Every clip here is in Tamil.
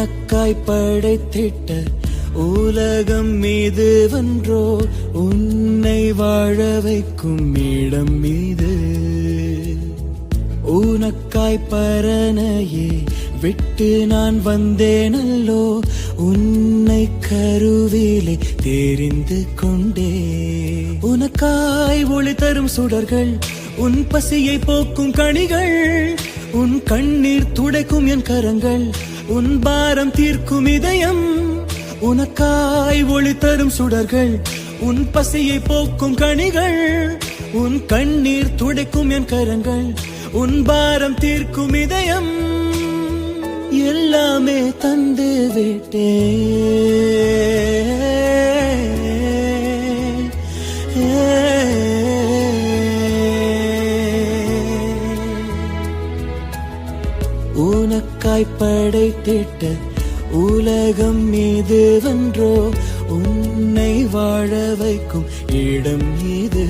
உனக்காய் படைத்திட்ட உலகம் மீது வென்றோ உன்னை வாழ வைக்கும் இடம் மீது உனக்காய் பரனையே விட்டு நான் வந்தேனல்லோ உன்னை கருவிலே தெரிந்து கொண்டே உனக்காய் ஒளி தரும் சுடர்கள் உன் பசியை போக்கும் கனிகள் உன் கண்ணீர் துடைக்கும் என் கரங்கள் உன் பாரம் தீர்க்கும் இதயம் உனக்காய் ஒளி தரும் சுடர்கள் உன் பசியை போக்கும் கனிகள் உன் கண்ணீர் துடைக்கும் என் கரங்கள் உன் பாரம் தீர்க்கும் இதயம் எல்லாமே தந்து விட்டே உனக்காய் படைத்திட்ட உலகம் மீது வென்றோ உன்னை வாழ வைக்கும் இடம் இது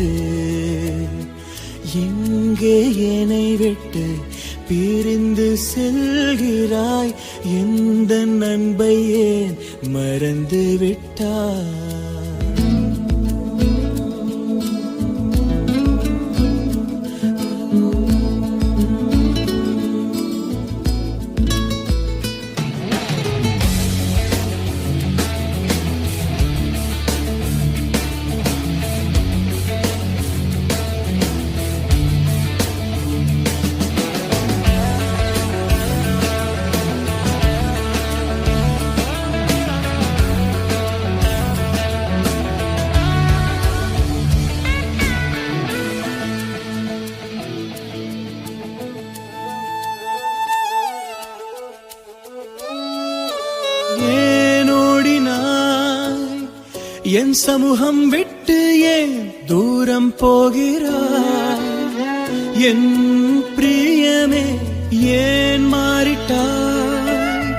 எங்கே என்னை விட்டு பிரிந்து செல்கிறாய் எந்த அன்பை ஏன் மறந்து விட்டாய் என் சமூகம் விட்டு ஏன் தூரம் போகிறாய் என் பிரியமே ஏன் மாறிட்டாய்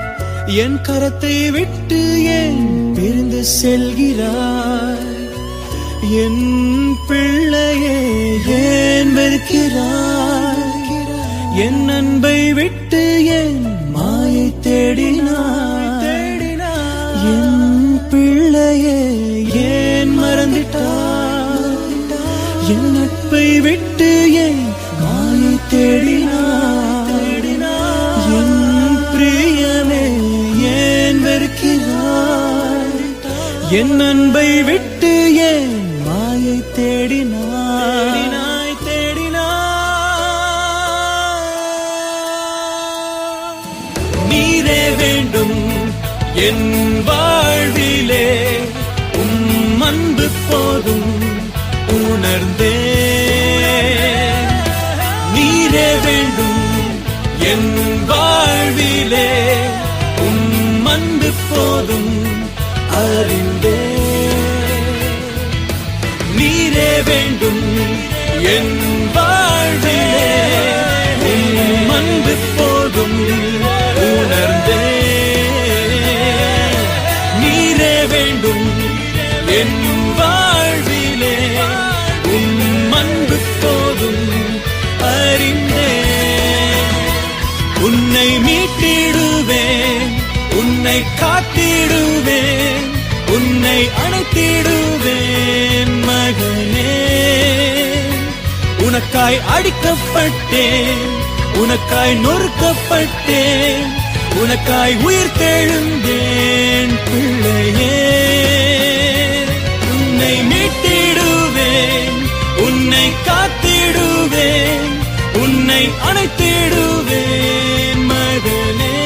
என் கரத்தை விட்டு ஏன் பிரிந்து செல்கிறாய் என் பிள்ளையே ஏன் வெறுக்கிறாய் என் அன்பை விட்டு ஏன் மாயை தேடினாய் என் பிள்ளையே ஏன் மறந்துட்டாய் என் நட்பை விட்டு ஏன் மாயை தேடினாய் என் பிரியமே ஏன் வெறுக்கிறாய் என் அன்பை விட்டு ஏன் மாயை தேடினாய் நீரே வேண்டும் என் வாழ்விலே உம் அன்பு போதும் உணர்ந்தே நீரே வேண்டும் என் வாழ்விலே உம் அன்பு போதும் அறிந்தே நீரே வேண்டும் என் வாழ்விலே உம் அன்பு போதும் உணர்ந்தே என் வாழ்விலே உம் அன்பு போதும் அறிந்தே உன்னை மீட்டிடுவேன் உன்னை காத்திடுவேன் உன்னை அணைத்திடுவேன் மகனே உனக்காய் அடிக்கப்பட்டேன் உனக்காய் நொறுக்கப்பட்டேன் உனக்காய் உயிர் தெழுந்தேன் பிள்ளையே உன்னை மீட்டிடுவேன் உன்னை காத்திடுவேன் உன்னை அணைத்திடுவேன் மகனே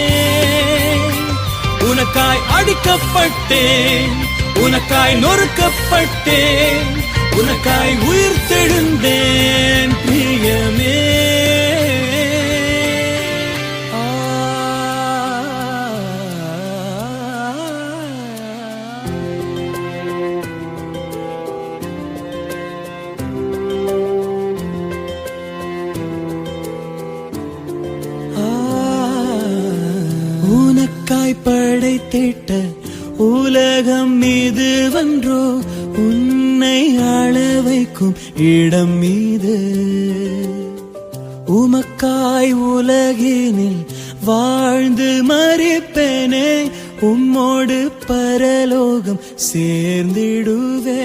உனக்காய் அடிக்கப்பட்டேன் உனக்காய் நொறுக்கப்பட்டேன் உனக்காய் உயிர் தெழுந்தேன் பிரியமே உனக்காய் படைத்திட்ட உலகம் மீது வென்றோ உன்னை ஆள வைக்கும் இடம் மீது உமக்காய் உலகினில் வாழ்ந்து மறிப்பேனே உம்மோடு பரலோகம் சேர்ந்திடுவே